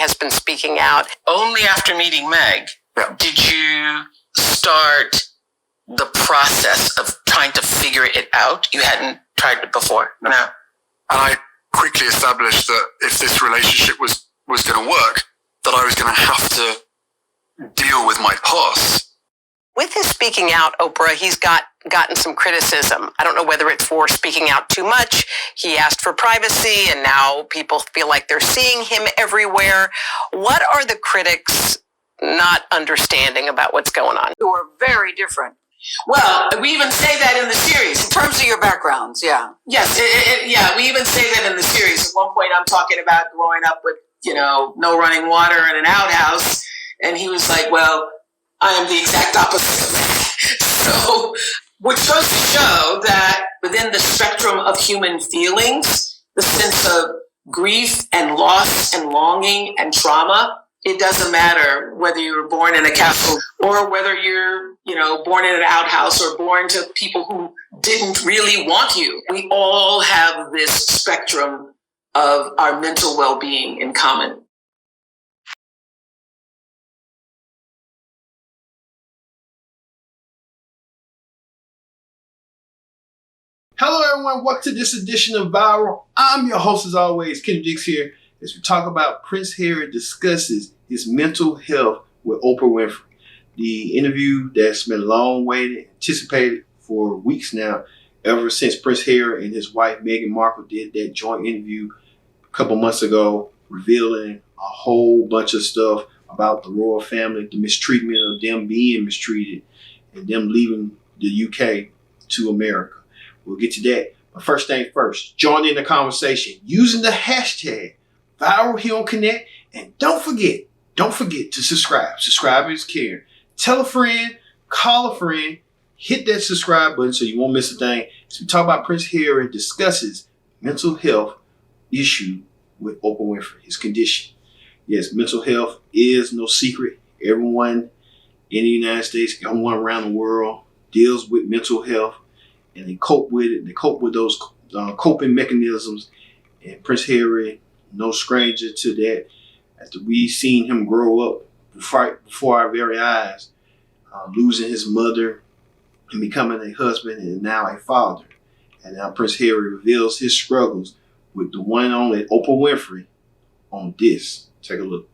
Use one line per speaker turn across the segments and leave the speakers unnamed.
has been speaking out. Only after meeting Meg did you start the process of trying to figure it out. You hadn't tried it before. No. And
I quickly established that if this relationship was going to work, that I was going to have to deal with my past.
With his speaking out, Oprah, he's gotten some criticism. I don't know whether it's for speaking out too much. He asked for privacy, and now people feel like they're seeing him everywhere. What are the critics not understanding about what's going on?
Who are very different.
Well, we even say that in the series.
In terms of your backgrounds, yeah.
Yes, we even say that in the series. At one point, I'm talking about growing up with, no running water in an outhouse. And he was like, well, I am the exact opposite of that. So, which goes to show that within the spectrum of human feelings, the sense of grief and loss and longing and trauma, it doesn't matter whether you were born in a castle or whether you're, born in an outhouse or born to people who didn't really want you. We all have this spectrum of our mental well-being in common.
Hello everyone, welcome to this edition of Viral. I'm your host as always, Kenny Dix here, as we talk about Prince Harry discusses his mental health with Oprah Winfrey. The interview that's been long waited, anticipated for weeks now, ever since Prince Harry and his wife Meghan Markle did that joint interview a couple months ago, revealing a whole bunch of stuff about the royal family, the mistreatment of them being mistreated, and them leaving the UK to America. We'll get to that. But first thing first, join in the conversation using the hashtag ViralHealConnect. And don't forget to subscribe. Subscribe is caring. Tell a friend, call a friend, hit that subscribe button so you won't miss a thing. As we talk about Prince Harry discusses mental health issue with Oprah Winfrey, his condition. Yes, mental health is no secret. Everyone in the United States, everyone around the world deals with mental health. And they cope with it. They cope with those coping mechanisms. And Prince Harry, no stranger to that. After we seen him grow up before our very eyes, losing his mother and becoming a husband and now a father. And now Prince Harry reveals his struggles with the one and only Oprah Winfrey on this. Take a look.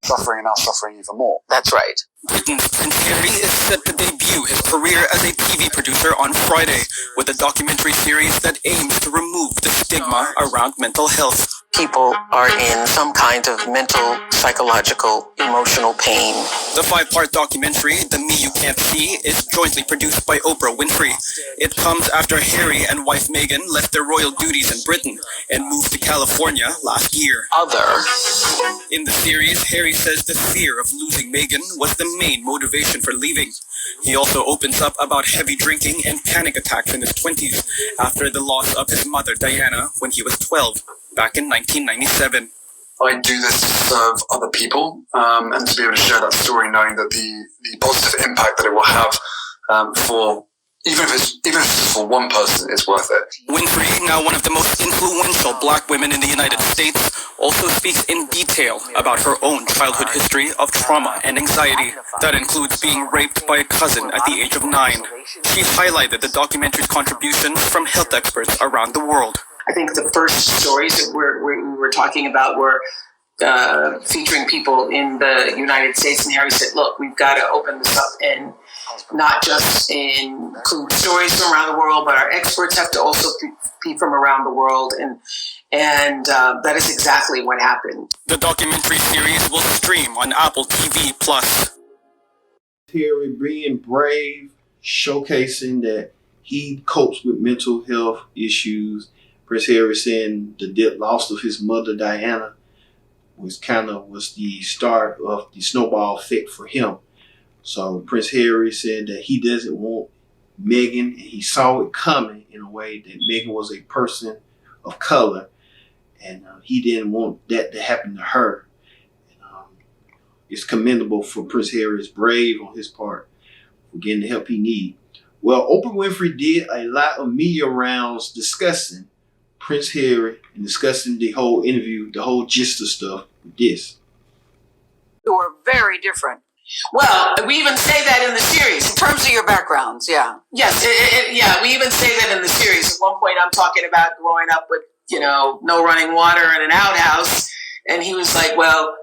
Suffering and now suffering even more.
That's right.
Britain's Prince Harry is set to debut his career as a TV producer on Friday with a documentary series that aims to remove the stigma around mental health.
People are in some kind of mental, psychological, emotional pain.
The 5-part documentary, The Me You Can't See, is jointly produced by Oprah Winfrey. It comes after Harry and wife Meghan left their royal duties in Britain and moved to California last year. In the series, Harry says the fear of losing Meghan was the main motivation for leaving. He also opens up about heavy drinking and panic attacks in his 20s after the loss of his mother Diana when he was 12, back in 1997.
I do this to serve other people and to be able to share that story, knowing that the positive impact that it will have for even if it's for one person, it's worth it.
Winfrey, now one of the most influential black women in the United States, also speaks in detail about her own childhood history of trauma and anxiety. That includes being raped by a cousin at the age of 9. She highlighted the documentary's contributions from health experts around the world.
I think the first stories that we were talking about were featuring people in the United States, and Harry said, look, we've got to open this up and not just include stories from around the world, but our experts have to also be from around the world, and that is exactly what happened.
The documentary series will stream on Apple TV+.
Harry being brave, showcasing that he copes with mental health issues. Prince Harry saying the loss of his mother Diana was the start of the snowball effect for him. So Prince Harry said that he doesn't want Meghan, and he saw it coming in a way that Meghan was a person of color, and he didn't want that to happen to her. And, it's commendable for Prince Harry. It's brave on his part for getting the help he needs. Well, Oprah Winfrey did a lot of media rounds discussing Prince Harry and discussing the whole interview, the whole gist of stuff. with this.
Who are very different.
Well, we even say that in the series.
In terms of your backgrounds, yeah.
Yes, yeah, we even say that in the series. At one point, I'm talking about growing up with, no running water in an outhouse. And he was like, well,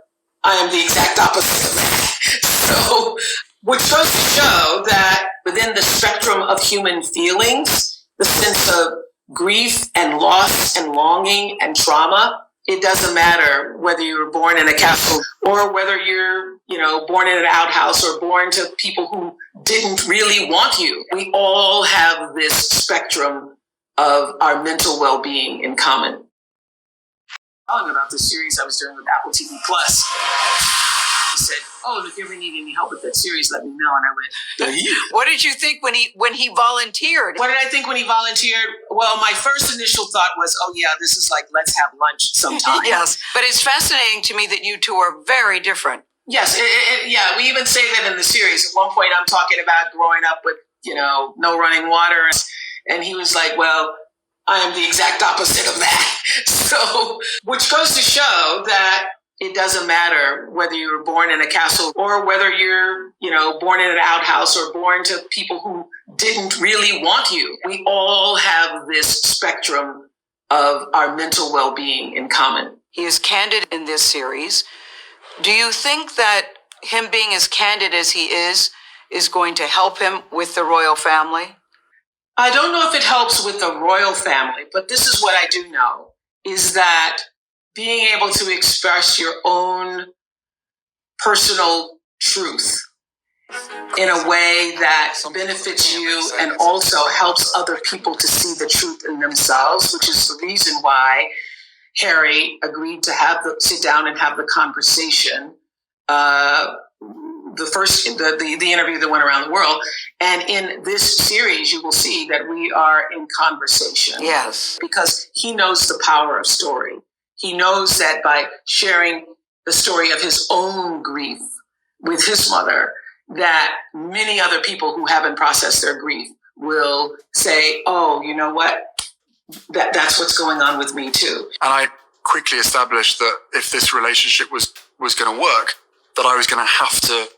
I am the exact opposite of that. So, which goes to show that within the spectrum of human feelings, the sense of grief and loss and longing and trauma, it doesn't matter whether you were born in a castle or whether you're, born in an outhouse or born to people who didn't really want you. We all have this spectrum of our mental well-being in common. Talking about the series I was doing with Apple TV Plus. He said, "Oh, if you ever need any help with that series, let me know." And I went,
What did you think when he volunteered?
What did I think when he volunteered? Well, my first initial thought was, oh yeah, this is like, let's have lunch sometime.
Yes, but it's fascinating to me that you two are very different.
Yes, yeah, we even say that in the series. At one point, I'm talking about growing up with, no running water. And he was like, well, I am the exact opposite of that. So, which goes to show that it doesn't matter whether you were born in a castle or whether you're, born in an outhouse or born to people who didn't really want you. We all have this spectrum of our mental well-being in common.
He is candid in this series. Do you think that him being as candid as he is going to help him with the royal family?
I don't know if it helps with the royal family, but this is what I do know, is that being able to express your own personal truth in a way that benefits you and also helps other people to see the truth in themselves, which is the reason why Harry agreed to sit down and have the conversation. The interview that went around the world. And in this series, you will see that we are in conversation.
Yes.
Because he knows the power of story. He knows that by sharing the story of his own grief with his mother, that many other people who haven't processed their grief will say, oh, you know what? That's what's going on with me too.
And I quickly established that if this relationship was going to work, that I was going to have to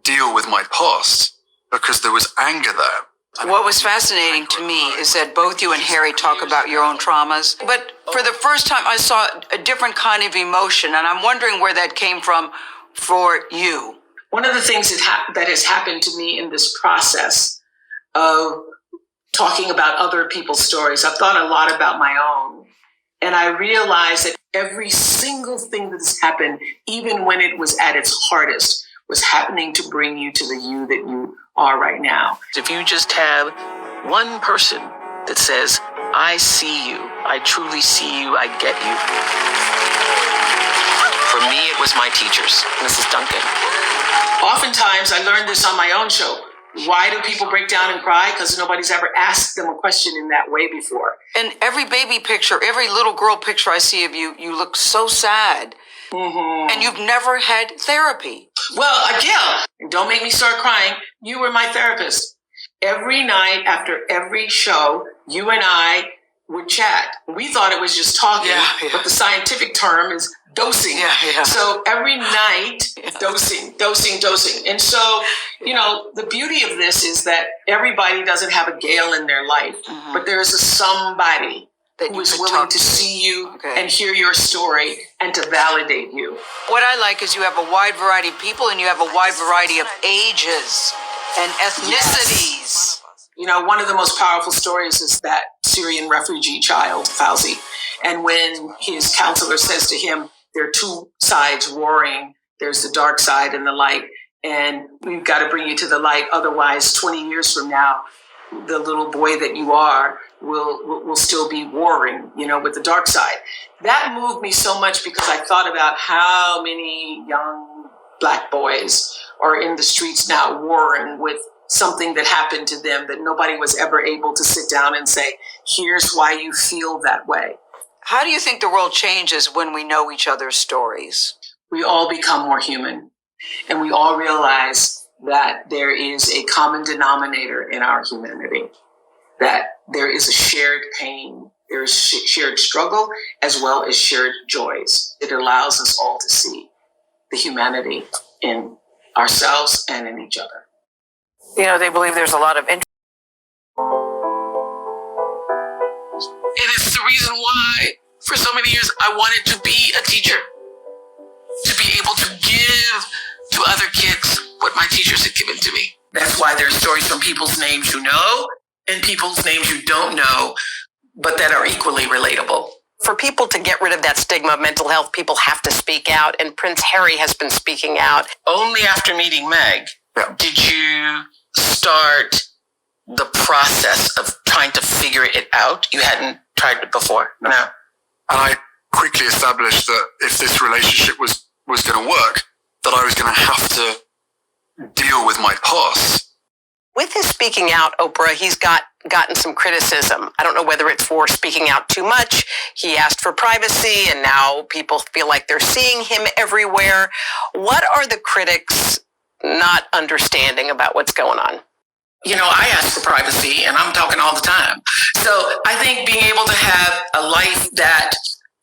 deal with my past because there was anger there.
What was fascinating to me is that both you and Harry talk about your own traumas, but for the first time I saw a different kind of emotion, and I'm wondering where that came from for you.
One of the things that has happened to me in this process of talking about other people's stories, I've thought a lot about my own, and I realized that every single thing that has happened, even when it was at its hardest, was happening to bring you to the you that you are right now. If you just have one person that says, I see you, I truly see you, I get you. For me, it was my teachers, Mrs. Duncan. Oftentimes, I learned this on my own show. Why do people break down and cry? Because nobody's ever asked them a question in that way before.
And every baby picture, every little girl picture I see of you, you look so sad. Mm-hmm. And you've never had therapy.
Well, Gil, don't make me start crying. You were my therapist. Every night after every show, you and I would chat. We thought it was just talking, but the scientific term is dosing. So every night, dosing. And so, the beauty of this is that everybody doesn't have a Gail in their life, but there is a somebody who is willing to see you and hear your story and to validate you.
What I like is you have a wide variety of people and you have a wide variety of ages and ethnicities.
Yes. One of the most powerful stories is that Syrian refugee child, Fauzi. And when his counselor says to him, there are two sides warring. There's the dark side and the light. And we've got to bring you to the light. Otherwise, 20 years from now, the little boy that you are will still be warring, with the dark side. That moved me so much because I thought about how many young Black boys are in the streets now warring with something that happened to them that nobody was ever able to sit down and say, here's why you feel that way.
How do you think the world changes when we know each other's stories?
We all become more human, and we all realize that there is a common denominator in our humanity, that there is a shared pain, There is shared struggle as well as shared joys. It allows us all to see the humanity in ourselves and in each other.
You know, they believe there's a lot of interest.
It is the reason why, for so many years, I wanted to be a teacher. To be able to give to other kids what my teachers had given to me. That's why there's stories from people's names you know and people's names you don't know, but that are equally relatable.
For people to get rid of that stigma of mental health, people have to speak out, and Prince Harry has been speaking out.
Only after meeting Meg did you start the process of trying to figure it out. You hadn't tried it before. No.
And I quickly established that if this relationship was going to work, that I was going to have to deal with my past.
With his speaking out, Oprah, he's gotten some criticism. I don't know whether it's for speaking out too much. He asked for privacy, and now people feel like they're seeing him everywhere. What are the critics not understanding about what's going on?
You know, I ask for privacy, and I'm talking all the time. So I think being able to have a life that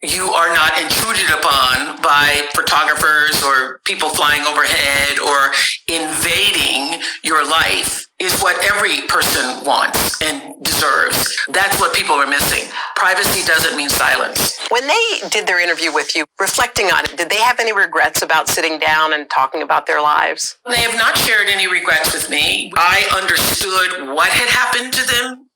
you are not intruded upon by photographers or people flying overhead or invading your life is what every person wants and deserves. That's what people are missing. Privacy doesn't mean silence.
When they did their interview with you, reflecting on it, did they have any regrets about sitting down and talking about their lives?
They have not shared any regrets with me. I understood what had happened to them,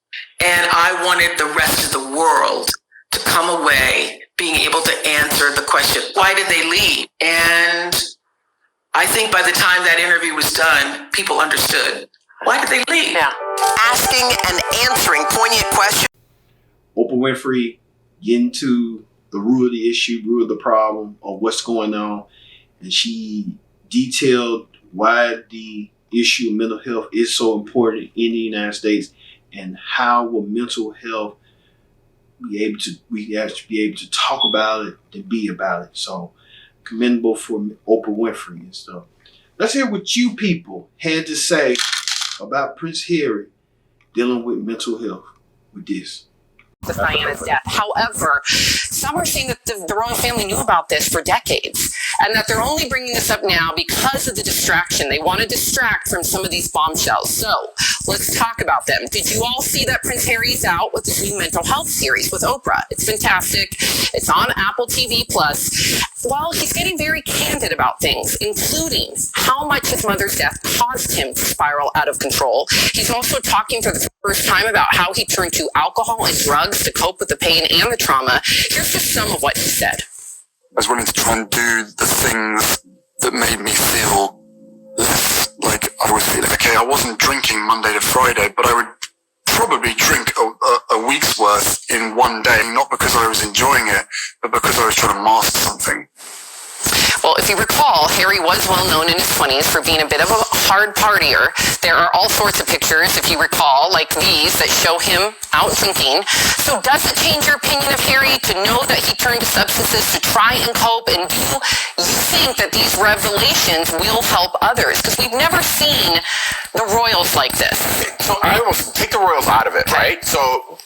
and I wanted the rest of the world to come away being able to answer the question, why did they leave? And I think by the time that interview was done, people understood. Why did they leave?
Yeah. Asking and answering poignant questions.
Oprah Winfrey getting to the root of the issue, root of the problem of what's going on. And she detailed why the issue of mental health is so important in the United States and how will mental health we have to be able to talk about it and be about it. So commendable for Oprah Winfrey and stuff. Let's hear what you people had to say about Prince Harry dealing with mental health with this.
With Diana's death. However, some are saying that the royal family knew about this for decades and that they're only bringing this up now because of the distraction. They want to distract from some of these bombshells. So let's talk about them. Did you all see that Prince Harry's out with this new mental health series with Oprah? It's fantastic. It's on Apple TV+. Well, he's getting very candid about things, including how much his mother's death caused him to spiral out of control. He's also talking for the first time about how he turned to alcohol and drugs to cope with the pain and the trauma. Here's just some of what he said.
I was wanting to try and do the things that made me feel less like I was feeling. Okay, I wasn't drinking Monday to Friday, but I would probably drink a week's worth in one day, not because I was enjoying it, but because I was trying to master something.
Well, if you recall, Harry was well known in his 20s for being a bit of a hard partier. There are all sorts of pictures, if you recall, like these that show him out drinking. So does it change your opinion of Harry to know that he turned to substances to try and cope? And do you think that these revelations will help others? Because we've never seen the royals like this.
So I almost take the royals out of it, right? So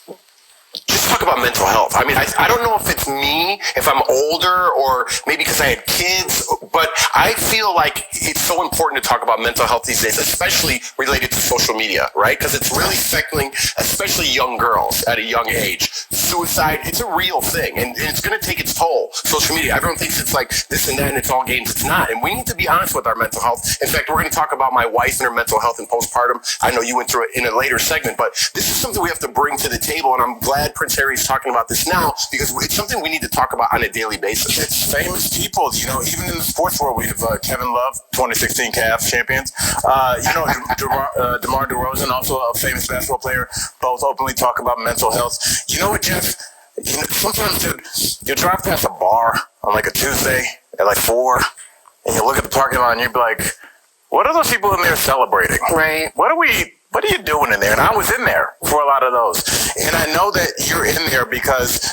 just talk about mental health. I mean, I don't know if it's me, if I'm older, or maybe because I had kids, but I feel like it's so important to talk about mental health these days, especially related to social media, right? Because it's really affecting, especially young girls at a young age. Suicide, it's a real thing, and it's going to take its toll. Social media, everyone thinks it's like this and that, and it's all games. It's not, and we need to be honest with our mental health. In fact, we're going to talk about my wife and her mental health and postpartum. I know you went through it in a later segment, but this is something we have to bring to the table, and I'm glad Prince Harry's talking about this now because it's something we need to talk about on a daily basis.
It's famous people, you know, even in the sports world, we have Kevin Love, 2016 Cavs champions. DeMar DeRozan, also a famous basketball player, both openly talk about mental health. You know what, Jeff? You know, sometimes, dude, you drive past a bar on like a Tuesday at like 4, and you look at the parking lot and you'd be like, what are those people in there celebrating?
Right.
What are you doing in there? And I was in there for a lot of those. And I know that you're in there because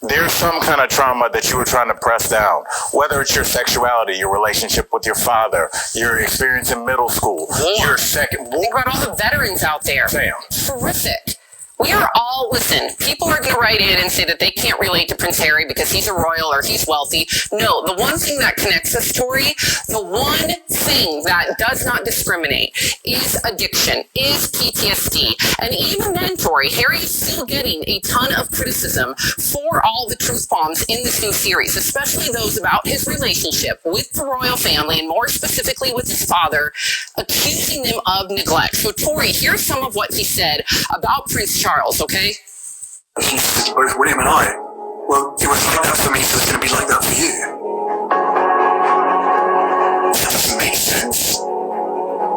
there's some kind of trauma that you were trying to press down, whether it's your sexuality, your relationship with your father, your experience in middle school, your second war.
Think about all the veterans out there.
Damn.
Horrific. We are all, listen, people are going to write in and say that they can't relate to Prince Harry because he's a royal or he's wealthy. No, the one thing that connects us, Tori, the one thing that does not discriminate is addiction, is PTSD. And even then, Tori, Harry is still getting a ton of criticism for all the truth bombs in this new series, especially those about his relationship with the royal family and more specifically with his father, accusing them of neglect. So, Tori, here's some of what he said about Prince Charles, okay?
Both William and I. Well, it was like that for me, so it's going to be like that for you. That doesn't make sense.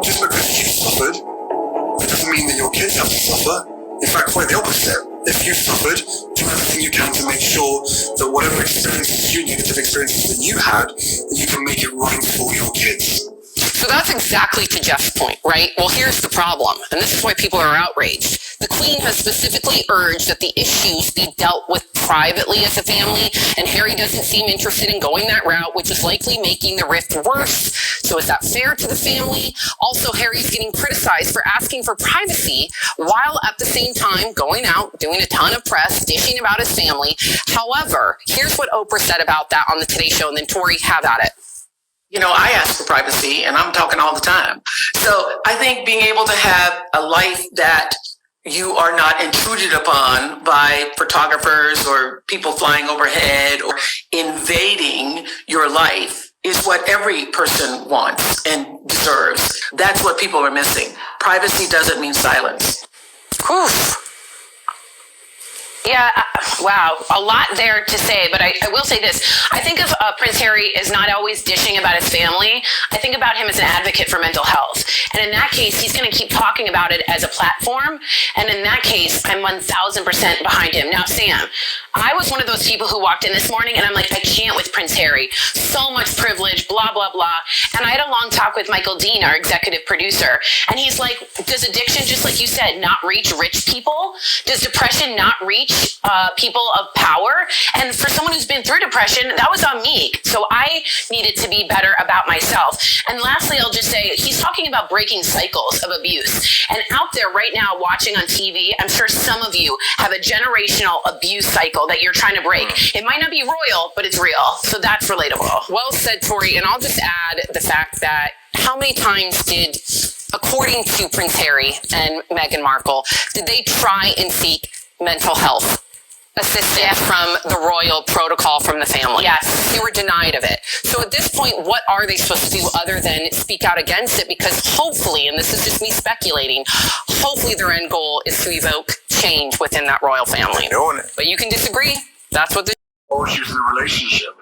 Just because you suffered, it doesn't mean that your kids have to suffer. In fact, quite the opposite. If you suffered, do everything you can to make sure that whatever experiences, negative experiences that you had, that you can make it right for your kids.
So that's exactly to Jeff's point, right? Well, here's the problem, and this is why people are outraged. The Queen has specifically urged that the issues be dealt with privately as a family, and Harry doesn't seem interested in going that route, which is likely making the rift worse. So is that fair to the family? Also, Harry's getting criticized for asking for privacy while at the same time going out, doing a ton of press, dishing about his family. However, here's what Oprah said about that on the Today Show, and then Tori, have at it.
You know, I ask for privacy and I'm talking all the time. So I think being able to have a life that you are not intruded upon by photographers or people flying overhead or invading your life is what every person wants and deserves. That's what people are missing. Privacy doesn't mean silence.
Oof.
Yeah, wow, a lot there to say, but I will say this. I think of Prince Harry as not always dishing about his family. I think about him as an advocate for mental health. And in that case, he's going to keep talking about it as a platform. And in that case, I'm 1000% behind him. Now, Sam, I was one of those people who walked in this morning and I'm like, I can't with Prince Harry. So much privilege, blah, blah, blah. And I had a long talk with Michael Dean, our executive producer. And he's like, does addiction, just like you said, not reach rich people? Does depression not reach people of power? And for someone who's been through depression, that was on me. So I needed to be better about myself. And lastly, I'll just say, he's talking about breaking cycles of abuse. And out there right now watching on TV, I'm sure some of you have a generational abuse cycle that you're trying to break. It might not be royal, but it's real. So that's relatable.
Well said, Tori. And I'll just add the fact that how many times did, according to Prince Harry and Meghan Markle, did they try and seek mental health assistance from the royal protocol from the family?
Yes.
They were denied of it. So at this point, what are they supposed to do other than speak out against it? Because hopefully, and this is just me speculating, hopefully their end goal is to evoke change within that royal family. But you can disagree. That's what the...
Or she was in a relationship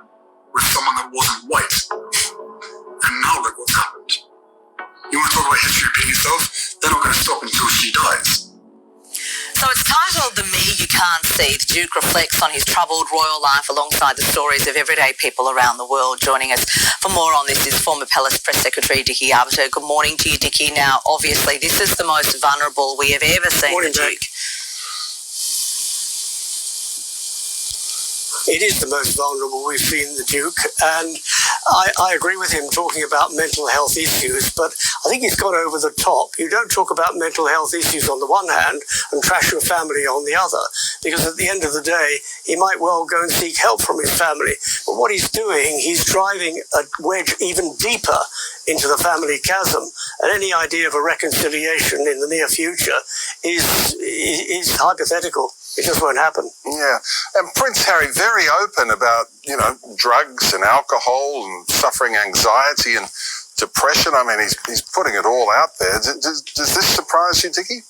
with someone that wasn't white. And now look what's happened. You want to talk about history repeating itself? They're not going to stop until she dies.
So it's titled The Me You Can't See. The Duke reflects on his troubled royal life alongside the stories of everyday people around the world. Joining us for more on this is former Palace Press Secretary Dickie Arbiter. Good morning to you, Dickie. Now, obviously, this is the most vulnerable we have ever seen
morning,
the Duke.
It is the most vulnerable we've seen the Duke, and I agree with him talking about mental health issues, but I think he's gone over the top. You don't talk about mental health issues on the one hand and trash your family on the other, because at the end of the day, he might well go and seek help from his family. But what he's doing, he's driving a wedge even deeper into the family chasm, and any idea of a reconciliation in the near future is hypothetical. It just won't happen.
Yeah. And Prince Harry, very open about, drugs and alcohol and suffering anxiety and depression. I mean, he's putting it all out there. Does this surprise you, Dickie?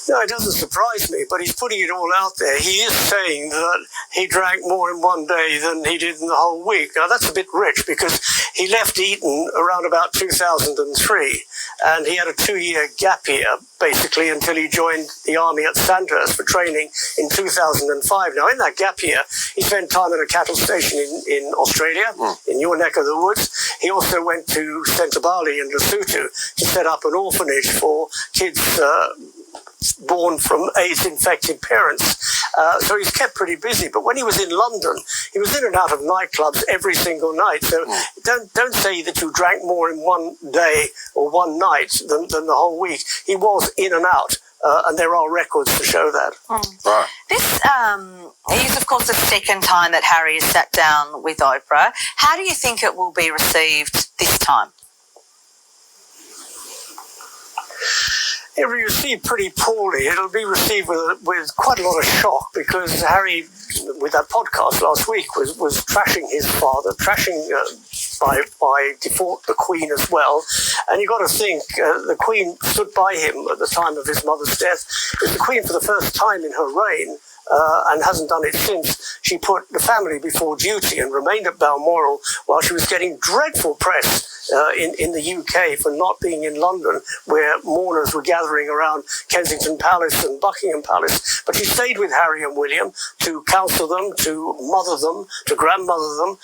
No, it doesn't surprise me, but he's putting it all out there. He is saying that he drank more in one day than he did in the whole week. Now, that's a bit rich because he left Eton around about 2003, and he had a 2-year gap year, basically, until he joined the army at Sandhurst for training in 2005. Now, in that gap year, he spent time at a cattle station in Australia, in your neck of the woods. He also went to Centre Bali in Lesotho to set up an orphanage for kids born from AIDS-infected parents. So he's kept pretty busy. But when he was in London, he was in and out of nightclubs every single night. So don't say that you drank more in one day or one night than the whole week. He was in and out. And there are records to show that.
Right. This is, of course, the second time that Harry has sat down with Oprah. How do you think it will be received this time?
It'll be received pretty poorly. It'll be received with quite a lot of shock, because Harry, with that podcast last week, was trashing his father, trashing by default the Queen as well. And you got to think, the Queen stood by him at the time of his mother's death. It was the Queen, for the first time in her reign, and hasn't done it since, she put the family before duty and remained at Balmoral while she was getting dreadful press in the UK for not being in London, where mourners were gathering around Kensington Palace and Buckingham Palace. But she stayed with Harry and William to counsel them, to mother them, to grandmother them,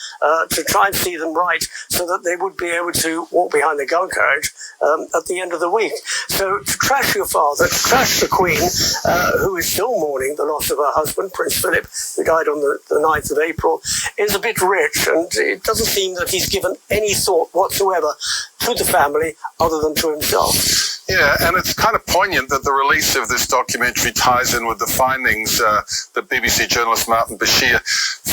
to try and see them right, so that they would be able to walk behind the gun carriage at the end of the week. So to trash your father, to trash the Queen, who is still mourning the loss of her husband, Prince Philip, who died on the 9th of April, is a bit rich, and it doesn't seem that he's given any thought whatsoever to the family other than to himself.
Yeah, and it's kind of poignant that the release of this documentary ties in with the findings that BBC journalist Martin Bashir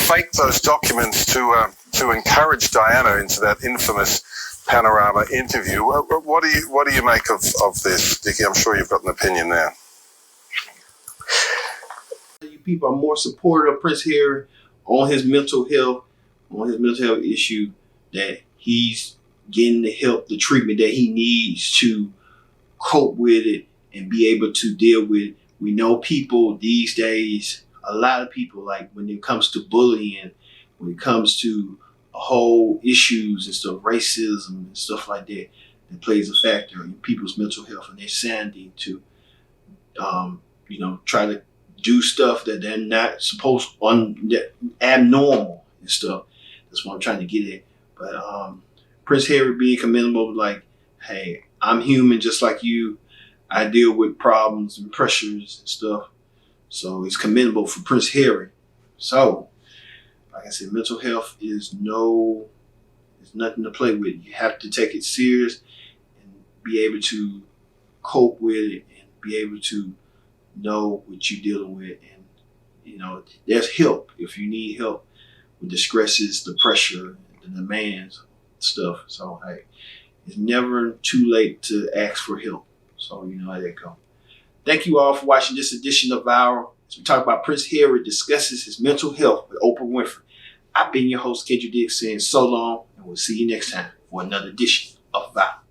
faked those documents to encourage Diana into that infamous Panorama interview. What do you make of this, Dickie? I'm sure you've got an opinion there.
You people are more supportive of Prince Harry on his mental health issue, that he's getting the help, the treatment that he needs to cope with it and be able to deal with it. We know people these days, a lot of people, like when it comes to bullying, when it comes to whole issues and stuff, racism and stuff like that, that plays a factor in people's mental health and their sanity to, try to do stuff that they're not supposed that abnormal and stuff. That's what I'm trying to get at. But Prince Harry being commendable, like, hey, I'm human just like you. I deal with problems and pressures and stuff. So it's commendable for Prince Harry. So, like I said, mental health is nothing to play with. You have to take it serious and be able to cope with it and be able to know what you're dealing with. And, there's help if you need help with the stresses, the pressure, the demands, stuff. So, hey, it's never too late to ask for help. So, you know how that goes. Thank you all for watching this edition of Viral. As we talk about Prince Harry discusses his mental health with Oprah Winfrey. I've been your host, Kendra Dix, saying so long, and we'll see you next time for another edition of Viral.